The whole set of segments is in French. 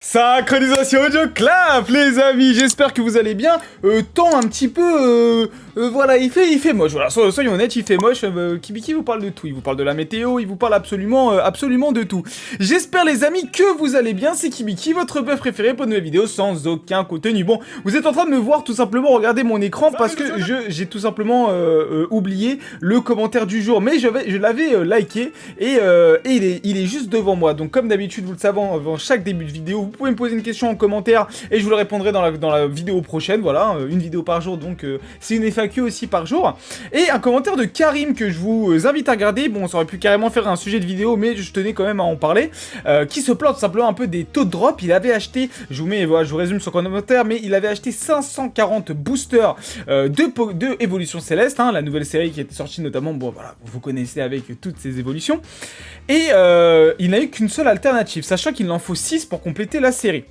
Synchronisation audio clap les amis, j'espère que vous allez bien. Temps un petit peu, voilà, il fait moche, voilà, soyons honnêtes, il fait moche. Kibiki vous parle de tout, il vous parle de la météo, il vous parle absolument de tout. J'espère les amis que vous allez bien, c'est Kibiki, votre bœuf préféré pour de nouvelles vidéos sans aucun contenu. Bon, vous êtes en train de me voir tout simplement regarder mon écran parce que j'ai tout simplement oublié le commentaire du jour, mais je l'avais liké et il est juste devant moi. Donc comme d'habitude, vous le savez, avant chaque début de vidéo, vous pouvez me poser une question en commentaire et je vous la répondrai dans la vidéo prochaine. Voilà, une vidéo par jour, donc c'est une FAQ aussi par jour. Et un commentaire de Karim que je vous invite à regarder. Bon, ça aurait pu carrément faire un sujet de vidéo, mais je tenais quand même à en parler. Qui se plaint tout simplement un peu des taux de drop. Il avait acheté, je vous résume son commentaire, mais il avait acheté 540 boosters de Évolution Céleste, hein, la nouvelle série qui était sortie notamment, bon voilà, vous connaissez avec toutes ces évolutions. Et il n'a eu qu'une seule alternative, sachant qu'il en faut 6 pour compléter la série.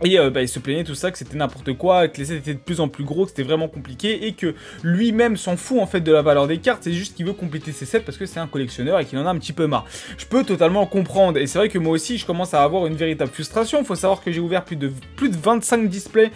Et il se plaignait tout ça, que c'était n'importe quoi, que les sets étaient de plus en plus gros, que c'était vraiment compliqué, et que lui-même s'en fout en fait de la valeur des cartes, c'est juste qu'il veut compléter ses sets parce que c'est un collectionneur et qu'il en a un petit peu marre. Je peux totalement comprendre, et c'est vrai que moi aussi je commence à avoir une véritable frustration. Faut savoir que j'ai ouvert plus de 25 displays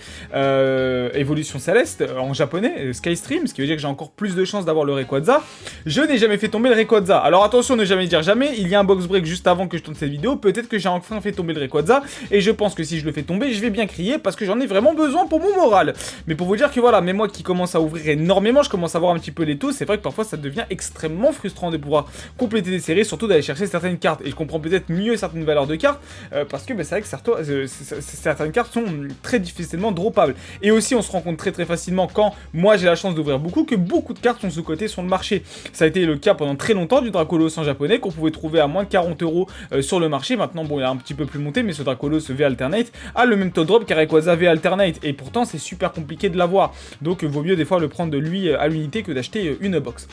Évolution Céleste en japonais, Skystream, ce qui veut dire que j'ai encore plus de chances d'avoir le Rayquaza. Je n'ai jamais fait tomber le Rayquaza. Alors attention, ne jamais dire jamais, il y a un box break juste avant que je tourne cette vidéo, peut-être que j'ai enfin fait tomber le Rayquaza, et je pense que si je le fais tomber, je vais bien crier parce que j'en ai vraiment besoin pour mon moral. Mais pour vous dire que voilà, mais moi qui commence à ouvrir énormément, je commence à voir un petit peu les taux, c'est vrai que parfois ça devient extrêmement frustrant de pouvoir compléter des séries, surtout d'aller chercher certaines cartes. Et je comprends peut-être mieux certaines valeurs de cartes, parce que c'est vrai que certaines cartes sont très difficilement droppables. Et aussi on se rend compte très facilement quand moi j'ai la chance d'ouvrir beaucoup, que beaucoup de cartes sont sous-cotées sur le marché. Ça a été le cas pendant très longtemps du Dracolos en japonais, qu'on pouvait trouver à moins de 40 € sur le marché. Maintenant bon, il a un petit peu plus monté, mais ce Dracolos V Alternate a le même taux de drop qu'un Rayquaza V Alternate, et pourtant c'est super compliqué de l'avoir, donc vaut mieux des fois le prendre de lui à l'unité que d'acheter une box.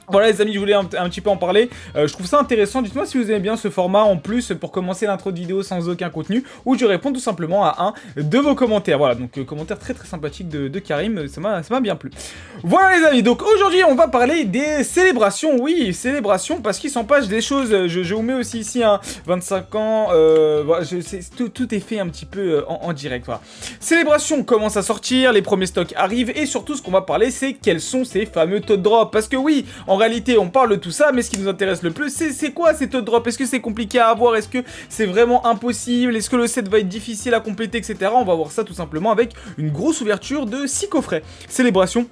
Voilà les amis, je voulais un petit peu en parler, je trouve ça intéressant, dites-moi si vous aimez bien ce format en plus pour commencer l'intro de vidéo sans aucun contenu, où je réponds tout simplement à un de vos commentaires. Voilà, donc commentaire très sympathique de Karim, ça m'a bien plu. Voilà les amis, donc aujourd'hui on va parler des célébrations, oui, célébrations, parce qu'il s'en passe des choses, je vous mets aussi ici un 25 ans, voilà, tout est fait un petit peu en direct, voilà. Célébrations commencent à sortir, les premiers stocks arrivent, et surtout ce qu'on va parler c'est quels sont ces fameux taux de drop, parce que oui, en réalité, on parle de tout ça, mais ce qui nous intéresse le plus, c'est quoi ces taux de drop? Est-ce que c'est compliqué à avoir? Est-ce que c'est vraiment impossible? Est-ce que le set va être difficile à compléter, etc. On va voir ça tout simplement avec une grosse ouverture de 6 coffrets. Célébration.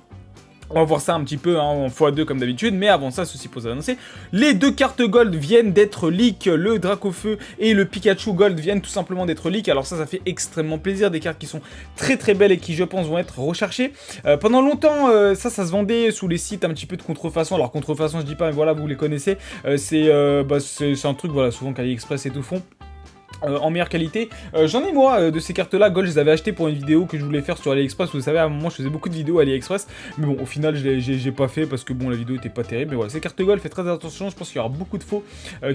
On va voir ça un petit peu hein, en x2 comme d'habitude, mais avant ça, ceci pour vous annoncer, les deux cartes Gold viennent d'être leak, le Dracofeu et le Pikachu Gold viennent tout simplement d'être leak, alors ça fait extrêmement plaisir, des cartes qui sont très belles et qui je pense vont être recherchées. Pendant longtemps, ça se vendait sous les sites un petit peu de contrefaçon, alors contrefaçon je dis pas, mais voilà, vous les connaissez, c'est un truc, voilà, souvent qu'AliExpress et tout font. En meilleure qualité. J'en ai moi de ces cartes là, Gold, je les avais achetées pour une vidéo que je voulais faire sur AliExpress. Vous savez, à un moment je faisais beaucoup de vidéos AliExpress, mais bon au final j'ai pas fait parce que bon la vidéo était pas terrible. Mais voilà, ces cartes Gold, faites très attention, je pense qu'il y aura beaucoup de faux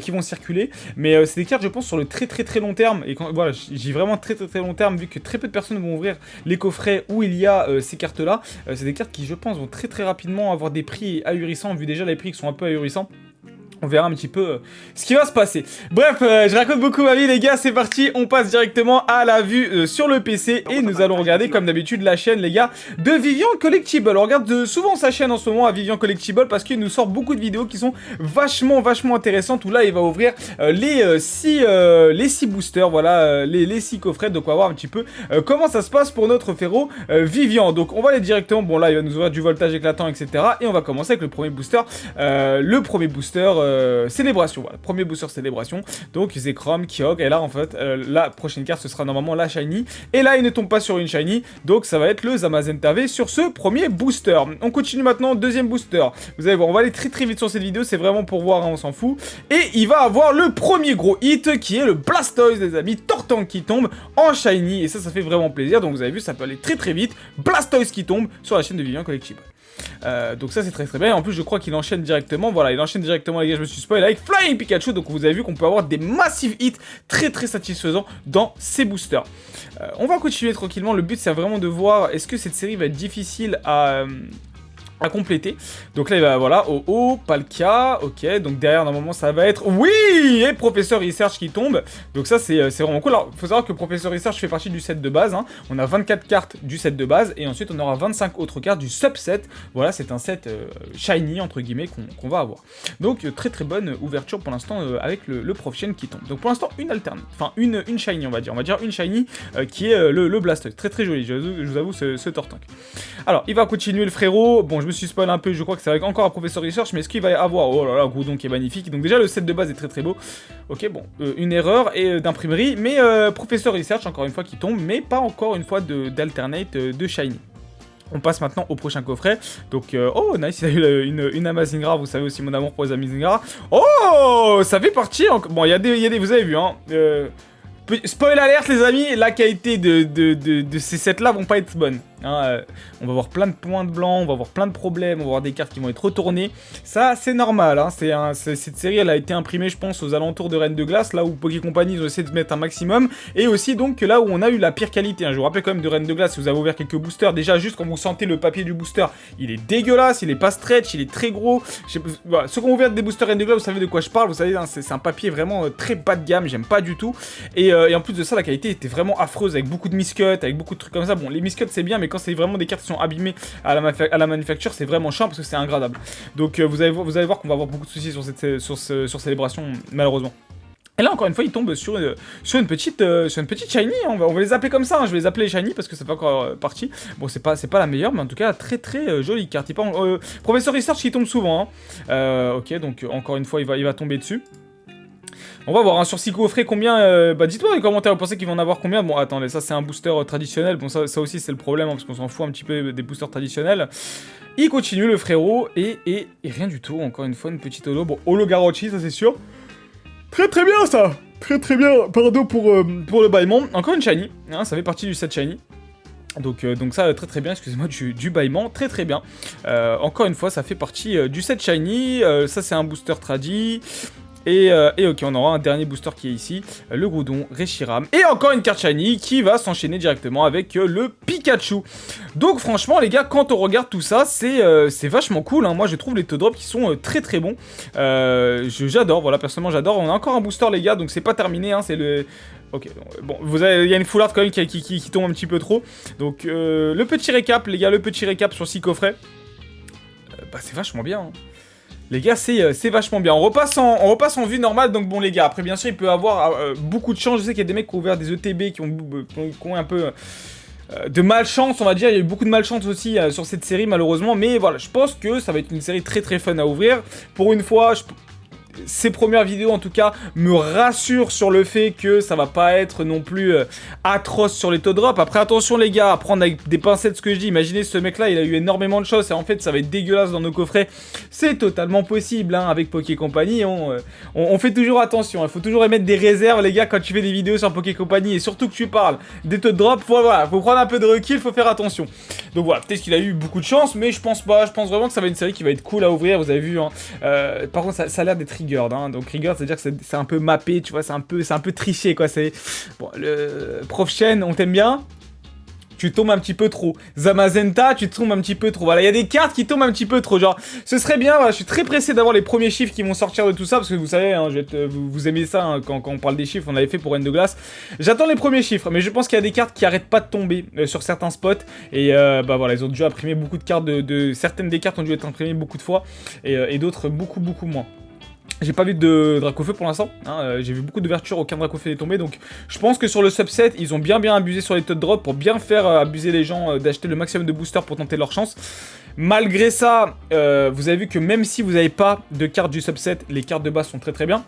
qui vont circuler, mais c'est des cartes je pense sur le très long terme, et quand, voilà, j'ai vraiment très long terme, vu que très peu de personnes vont ouvrir les coffrets où il y a ces cartes là. C'est des cartes qui je pense vont très rapidement avoir des prix ahurissants, vu déjà les prix qui sont un peu ahurissants. On verra un petit peu ce qui va se passer. Bref, je raconte beaucoup ma vie les gars, c'est parti, on passe directement à la vue sur le PC et nous allons regarder comme d'habitude la chaîne les gars de Vivian Collectible. On regarde souvent sa chaîne en ce moment à Vivian Collectible parce qu'il nous sort beaucoup de vidéos qui sont vachement intéressantes, où là il va ouvrir les 6 boosters, voilà, les 6 coffrets, donc on va voir un petit peu comment ça se passe pour notre frérot Vivian. Donc on va aller directement, bon là il va nous ouvrir du voltage éclatant etc, et on va commencer avec le premier booster, célébration, voilà, premier booster célébration, donc Zekrom, Kyogre, et là en fait la prochaine carte ce sera normalement la shiny, et là il ne tombe pas sur une shiny, donc ça va être le Zamazenta V sur ce premier booster. On continue maintenant, deuxième booster, vous allez voir, on va aller très vite sur cette vidéo, c'est vraiment pour voir, hein, on s'en fout, et il va avoir le premier gros hit qui est le Blastoise les amis, Tortank qui tombe en shiny, et ça fait vraiment plaisir, donc vous avez vu ça peut aller très vite, Blastoise qui tombe sur la chaîne de Vivian Collectible. Donc ça c'est très bien, en plus je crois qu'il enchaîne directement, voilà, il enchaîne directement les gars, je me suis spoil avec Flying Pikachu, donc vous avez vu qu'on peut avoir des massifs hits très satisfaisants dans ces boosters. On va continuer tranquillement, le but c'est vraiment de voir est-ce que cette série va être difficile à à compléter. Donc là, il va, voilà, oh, pas le cas, ok, donc derrière, normalement, ça va être, oui, et Professeur Research qui tombe, donc ça, c'est vraiment cool. Alors, il faut savoir que Professeur Research fait partie du set de base, hein. On a 24 cartes du set de base, et ensuite, on aura 25 autres cartes du subset. Voilà, c'est un set shiny, entre guillemets, qu'on va avoir. Donc, très très bonne ouverture pour l'instant avec le Prof Chain qui tombe. Donc, pour l'instant, une alterne, enfin, une shiny, on va dire une shiny qui est le Blastoise. Très très joli, je vous avoue, ce Tortank. Alors, il va continuer le frérot, bon, je me suis spoil un peu, je crois que c'est avec encore un Professeur Research, mais est-ce qu'il va y avoir... Oh là là, Groudon qui est magnifique. Donc déjà, le set de base est très très beau. Ok, bon, une erreur d'imprimerie, mais Professeur Research, encore une fois, qui tombe, mais pas encore une fois d'alternate de Shiny. On passe maintenant au prochain coffret. Donc, oh, nice, il a eu une Amazing Rare. Vous savez aussi mon amour pour les Amazing Rare. Oh, ça fait partie... Bon, il y a des... Vous avez vu, hein. Spoil alert, les amis, la qualité de ces sets-là vont pas être bonnes. Hein, on va avoir plein de points de blanc, on va avoir plein de problèmes, on va avoir des cartes qui vont être retournées. Ça, c'est normal. Hein, cette série, elle a été imprimée, je pense, aux alentours de Reine de Glace, là où Poké Company, ils ont essayé de mettre un maximum. Et aussi, donc, là où on a eu la pire qualité. Hein. Je vous rappelle quand même de Reine de Glace, si vous avez ouvert quelques boosters, déjà, juste quand vous sentez le papier du booster, il est dégueulasse, il est pas stretch, il est très gros. Voilà, ceux qui ont ouvert des boosters Reine de Glace, vous savez de quoi je parle. Vous savez, hein, c'est un papier vraiment très bas de gamme, j'aime pas du tout. Et en plus de ça, la qualité était vraiment affreuse, avec beaucoup de miscuts, avec beaucoup de trucs comme ça. Bon, les miscuts, c'est bien, mais quand c'est vraiment des cartes qui sont abîmées à la manufacture, c'est vraiment chiant parce que c'est ingradable. Donc vous allez voir qu'on va avoir beaucoup de soucis sur Célébration, malheureusement. Et là, encore une fois, il tombe sur une petite shiny, hein. On va les appeler comme ça, hein. Je vais les appeler shiny parce que ça fait encore partie. Bon, c'est pas la meilleure, mais en tout cas, très très jolie carte. Professeur Research qui tombe souvent, hein. Ok, donc encore une fois, il va tomber dessus. On va voir, hein, sur 6 coffrets combien... bah dites-moi dans les commentaires, vous pensez qu'ils vont en avoir combien? Bon, attendez, ça c'est un booster traditionnel. Bon, ça aussi c'est le problème, hein, parce qu'on s'en fout un petit peu des boosters traditionnels. Il continue, le frérot, et rien du tout. Encore une fois, une petite holo. Bon, holo Garochi, ça c'est sûr. Très très bien, ça. Très très bien. Pardon pour le bâillement. Encore une shiny, hein, ça fait partie du set shiny. Donc ça, très très bien, excusez-moi, du bâillement, très très bien. Encore une fois, ça fait partie du set shiny. Ça c'est un booster tradi. Et ok, on aura un dernier booster qui est ici, le Groudon, Reshiram, et encore une carte shiny qui va s'enchaîner directement avec le Pikachu. Donc franchement les gars, quand on regarde tout ça, c'est vachement cool, hein. Moi je trouve les T-Drops qui sont très très bons. J'adore, voilà, personnellement j'adore. On a encore un booster les gars, donc c'est pas terminé, hein, c'est le... Ok, bon, il y a une full art quand même qui tombe un petit peu trop. Donc le petit récap les gars, le petit récap sur 6 coffrets, bah c'est vachement bien, hein. Les gars, c'est vachement bien. On repasse en vue normale, donc bon les gars, après bien sûr il peut y avoir beaucoup de chance. Je sais qu'il y a des mecs qui ont ouvert des ETB qui ont un peu de malchance, on va dire. Il y a eu beaucoup de malchance aussi sur cette série malheureusement, mais voilà, je pense que ça va être une série très très fun à ouvrir. Pour une fois, ces premières vidéos en tout cas me rassurent sur le fait que ça va pas être non plus atroce sur les T-Drops. Après attention les gars, à prendre avec des pincettes ce que je dis. Imaginez ce mec là, il a eu énormément de choses et en fait ça va être dégueulasse dans nos coffrets. C'est totalement possible, hein, avec Poké Company. On fait toujours attention, il faut toujours émettre des réserves les gars quand tu fais des vidéos sur Poké Company et surtout que tu parles des T-Drops. Voilà, faut prendre un peu de recul, faut faire attention. Donc voilà, peut-être qu'il a eu beaucoup de chance, mais je pense pas. Je pense vraiment que ça va être une série qui va être cool à ouvrir. Vous avez vu, hein. Par contre ça a l'air d'être triggered, hein. Donc triggered, c'est-à-dire que c'est un peu mappé, tu vois, c'est un peu triché, quoi. C'est bon, le Prof Chain, on t'aime bien. Tu tombes un petit peu trop. Zamazenta, tu tombes un petit peu trop. Voilà, il y a des cartes qui tombent un petit peu trop. Genre, ce serait bien, voilà, je suis très pressé d'avoir les premiers chiffres qui vont sortir de tout ça. Parce que vous savez, hein, vous aimez ça, hein, quand on parle des chiffres, on l'avait fait pour Reine de Glace. J'attends les premiers chiffres, mais je pense qu'il y a des cartes qui arrêtent pas de tomber sur certains spots. Et bah voilà, ils ont dû imprimer beaucoup de cartes. Certaines des cartes ont dû être imprimées beaucoup de fois. Et d'autres beaucoup moins. J'ai pas vu de Dracofeu pour l'instant, hein, j'ai vu beaucoup d'ouvertures, aucun Dracofeu n'est tombé, donc je pense que sur le subset, ils ont bien abusé sur les T-Drops pour bien faire abuser les gens d'acheter le maximum de boosters pour tenter leur chance. Malgré ça, vous avez vu que même si vous n'avez pas de cartes du subset, les cartes de base sont très bien.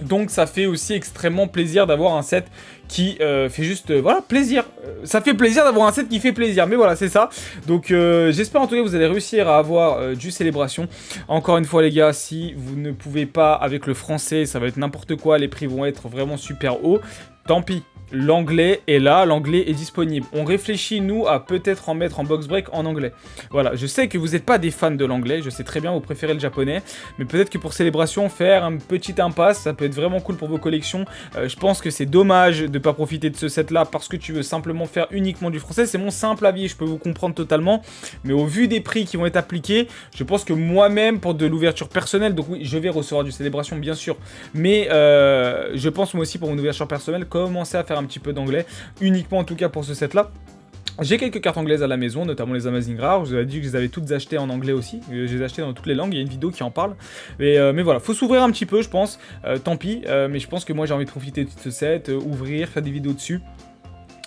Donc ça fait aussi extrêmement plaisir d'avoir un set qui fait juste, voilà, plaisir. Ça fait plaisir d'avoir un set qui fait plaisir, mais voilà, c'est ça. Donc j'espère en tout cas que vous allez réussir à avoir du Célébration. Encore une fois les gars, si vous ne pouvez pas avec le français, ça va être n'importe quoi, les prix vont être vraiment super hauts. Tant pis. l'anglais est là, l'anglais est disponible. On réfléchit, nous, à peut-être en mettre en box break en anglais. Voilà, je sais que vous n'êtes pas des fans de l'anglais, je sais très bien, vous préférez le japonais, mais peut-être que pour Célébration, faire un petit impasse, ça peut être vraiment cool pour vos collections. Je pense que c'est dommage de ne pas profiter de ce set-là parce que tu veux simplement faire uniquement du français. C'est mon simple avis, je peux vous comprendre totalement, mais au vu des prix qui vont être appliqués, je pense que moi-même, pour de l'ouverture personnelle, donc oui, je vais recevoir du Célébration, bien sûr, mais je pense moi aussi pour mon ouverture personnelle, commencer à faire un petit peu d'anglais, uniquement en tout cas pour ce set là. J'ai quelques cartes anglaises à la maison, notamment les Amazing Rares. Je vous avais dit que je les avais toutes achetées en anglais aussi. Je les ai achetées dans toutes les langues, il y a une vidéo qui en parle. Mais voilà, faut s'ouvrir un petit peu, je pense. Tant pis, mais je pense que moi j'ai envie de profiter de ce set, ouvrir, faire des vidéos dessus.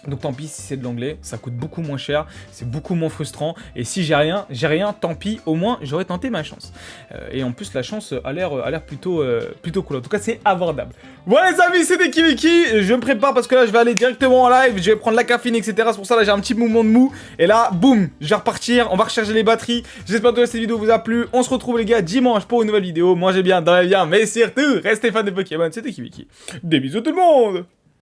Donc tant pis si c'est de l'anglais, ça coûte beaucoup moins cher, c'est beaucoup moins frustrant, et si j'ai rien, tant pis, au moins j'aurais tenté ma chance. Et en plus la chance a l'air plutôt cool, en tout cas c'est abordable. Voilà les amis, c'était Kibiki, je me prépare parce que là je vais aller directement en live, je vais prendre la caféine etc, c'est pour ça là j'ai un petit mouvement de mou, et là boum, je vais repartir, on va recharger les batteries, j'espère que cette vidéo vous a plu, on se retrouve les gars dimanche pour une nouvelle vidéo, mangez bien, dormez bien, mais surtout, restez fans de Pokémon, c'était Kibiki, des bisous tout le monde.